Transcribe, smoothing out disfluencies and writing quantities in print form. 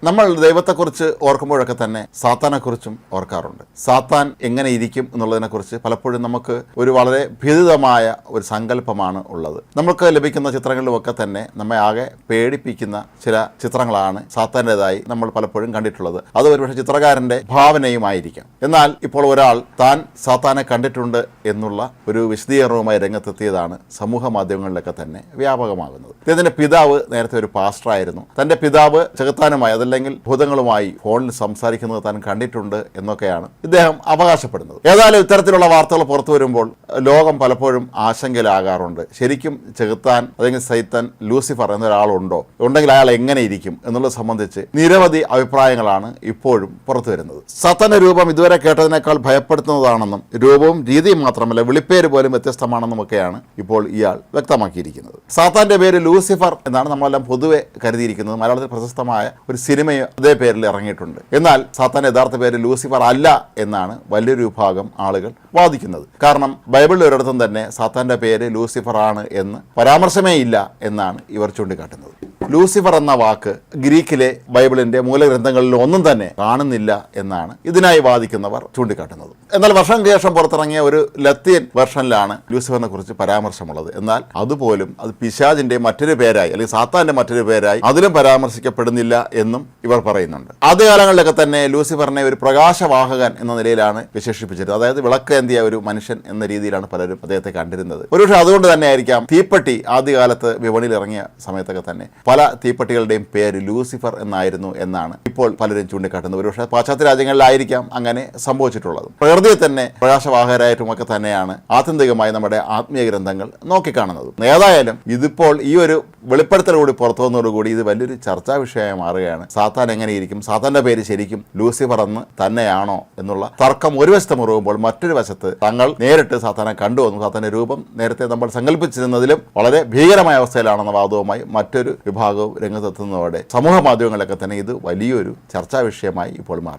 നമ്മൾ ദൈവത്തെക്കുറിച്ച് ഓർക്കുമ്പോഴൊക്കെ തന്നെ സാത്താനെക്കുറിച്ചും ഓർക്കാറുണ്ട്. സാത്താൻ എങ്ങനെ ഇരിക്കും എന്നുള്ളതിനെക്കുറിച്ച് പലപ്പോഴും നമുക്ക് ഒരു വളരെ ഭീതിതമായ ഒരു സങ്കല്പമാണ് ഉള്ളത്. നമുക്ക് ലഭിക്കുന്ന ചിത്രങ്ങളിലുമൊക്കെ തന്നെ നമ്മെ ആകെ പേടിപ്പിക്കുന്ന ചില ചിത്രങ്ങളാണ് സാത്താൻ്റെതായി നമ്മൾ പലപ്പോഴും കണ്ടിട്ടുള്ളത്. അത് ഒരുപക്ഷെ ചിത്രകാരൻ്റെ ഭാവനയുമായിരിക്കാം. എന്നാൽ ഇപ്പോൾ ഒരാൾ താൻ സാത്താനെ കണ്ടിട്ടുണ്ട് എന്നുള്ള ഒരു വിശദീകരണവുമായി രംഗത്തെത്തിയതാണ് സമൂഹ മാധ്യമങ്ങളിലൊക്കെ തന്നെ വ്യാപകമാകുന്നത്. ഇതിൻ്റെ പിതാവ് നേരത്തെ ഒരു പാസ്റ്ററായിരുന്നു. തൻ്റെ പിതാവ് ചെകുത്താനുമായി അല്ലെങ്കിൽ ഭൂതങ്ങളുമായി ഫോണിൽ സംസാരിക്കുന്നത് താൻ കണ്ടിട്ടുണ്ട് എന്നൊക്കെയാണ് ഇദ്ദേഹം അവകാശപ്പെടുന്നത്. ഏതായാലും ഇത്തരത്തിലുള്ള വാർത്തകൾ പുറത്തു വരുമ്പോൾ ലോകം പലപ്പോഴും ആശങ്കയിലാകാറുണ്ട്. ശരിക്കും ചെകുത്താൻ അല്ലെങ്കിൽ സൈത്താൻ ലൂസിഫർ എന്നൊരാളുണ്ടോ, ഉണ്ടെങ്കിൽ അയാൾ എങ്ങനെ ഇരിക്കും എന്നുള്ളത് സംബന്ധിച്ച് നിരവധി അഭിപ്രായങ്ങളാണ് ഇപ്പോഴും പുറത്തു വരുന്നത്. സാത്താന്റെ രൂപം ഇതുവരെ കേട്ടതിനേക്കാൾ ഭയപ്പെടുത്തുന്നതാണെന്നും രൂപവും രീതിയും മാത്രമല്ല വിളിപ്പേര് പോലും വ്യത്യസ്തമാണെന്നുമൊക്കെയാണ് ഇപ്പോൾ ഇയാൾ വ്യക്തമാക്കിയിരിക്കുന്നത്. സാത്താന്റെ പേര് ലൂസിഫർ എന്നാണ് നമ്മളെല്ലാം പൊതുവെ കരുതിയിരിക്കുന്നത്. മലയാളത്തിൽ പ്രശസ്തമായ ഒരു സിനിമയും അതേ പേരിൽ ഇറങ്ങിയിട്ടുണ്ട്. എന്നാൽ സാത്താന്റെ യഥാർത്ഥ പേര് ലൂസിഫർ അല്ല എന്നാണ് വലിയൊരു വിഭാഗം ആളുകൾ വാദിക്കുന്നത്. കാരണം ബൈബിളിൽ ഒരിടത്തും തന്നെ സാത്താന്റെ പേര് ലൂസിഫർ ആണ് എന്ന് പരാമർശമേ ഇല്ല എന്നാണ് ഇവർ ചൂണ്ടിക്കാട്ടുന്നത്. ലൂസിഫർ എന്ന വാക്ക് ഗ്രീക്കിലെ ബൈബിളിന്റെ മൂലഗ്രന്ഥങ്ങളിൽ ഒന്നും തന്നെ കാണുന്നില്ല എന്നാണ് ഇതിനായി വാദിക്കുന്നവർ ചൂണ്ടിക്കാട്ടുന്നത്. എന്നാൽ വർഷങ്ങൾക്ക് ശേഷം പുറത്തിറങ്ങിയ ഒരു ലത്തീൻ വെർഷനിലാണ് ലൂസിഫറിനെ കുറിച്ച് പരാമർശമുള്ളത്. എന്നാൽ അതുപോലും അത് പിശാചിന്റെ മറ്റൊരു പേരായി അല്ലെങ്കിൽ സാത്താന്റെ മറ്റൊരു പേരായി അതിലും പരാമർശിക്കപ്പെടുന്നില്ല എന്നും ഇവർ പറയുന്നുണ്ട്. ആദ്യകാലങ്ങളിലൊക്കെ തന്നെ ലൂസിഫറിനെ ഒരു പ്രകാശവാഹകൻ എന്ന നിലയിലാണ് വിശേഷിപ്പിച്ചിരുന്നത്. അതായത് വിളക്കേന്തിയ ഒരു മനുഷ്യൻ എന്ന രീതിയിലാണ് പലരും അദ്ദേഹത്തെ കണ്ടിരുന്നത്. ഒരുപക്ഷെ അതുകൊണ്ട് തന്നെ ആയിരിക്കാം തീപ്പെട്ടി ആദ്യകാലത്ത് വിപണിയിൽ ഇറങ്ങിയ സമയത്തൊക്കെ തന്നെ പല തീപ്പെട്ടികളുടെയും പേര് ലൂസിഫർ എന്നായിരുന്നു എന്നാണ് ഇപ്പോൾ പലരും ചൂണ്ടിക്കാട്ടുന്നത്. ഒരുപക്ഷെ പാശ്ചാത്യ രാജ്യങ്ങളിലായിരിക്കാം അങ്ങനെ സംഭവിച്ചിട്ടുള്ളത്. പ്രകൃതിയെ തന്നെ പ്രകാശവാഹകരായിട്ടുമൊക്കെ തന്നെയാണ് ആത്യന്തികമായി നമ്മുടെ ആത്മീയ ഗ്രന്ഥങ്ങൾ നോക്കിക്കാണുന്നത്. ഏതായാലും ഇതിപ്പോൾ ഈ ഒരു വെളിപ്പെടുത്തലോടുകൂടി പുറത്തു വന്നതോടുകൂടി ഇത് വലിയൊരു ചർച്ചാ വിഷയമായി മാറുകയാണ്. സാത്താൻ എങ്ങനെയിരിക്കും, സാത്താന്റെ പേര് ശരിക്കും ലൂസിഫർ എന്ന് തന്നെയാണോ എന്നുള്ള തർക്കം ഒരു വശത്ത് മുറുകുമ്പോൾ മറ്റൊരു വശത്ത് തങ്ങൾ നേരിട്ട് സാത്താനെ കണ്ടുവന്നു, സാത്താന്റെ രൂപം നേരത്തെ നമ്മൾ സങ്കല്പിച്ചിരുന്നതിലും വളരെ ഭീകരമായ അവസ്ഥയിലാണെന്ന വാദവുമായി മറ്റൊരു വിഭാഗവും രംഗത്തെത്തുന്നതോടെ സമൂഹ മാധ്യമങ്ങളിലൊക്കെ തന്നെ ഇത് വലിയൊരു ചർച്ചാ വിഷയമായി ഇപ്പോൾ മാറി.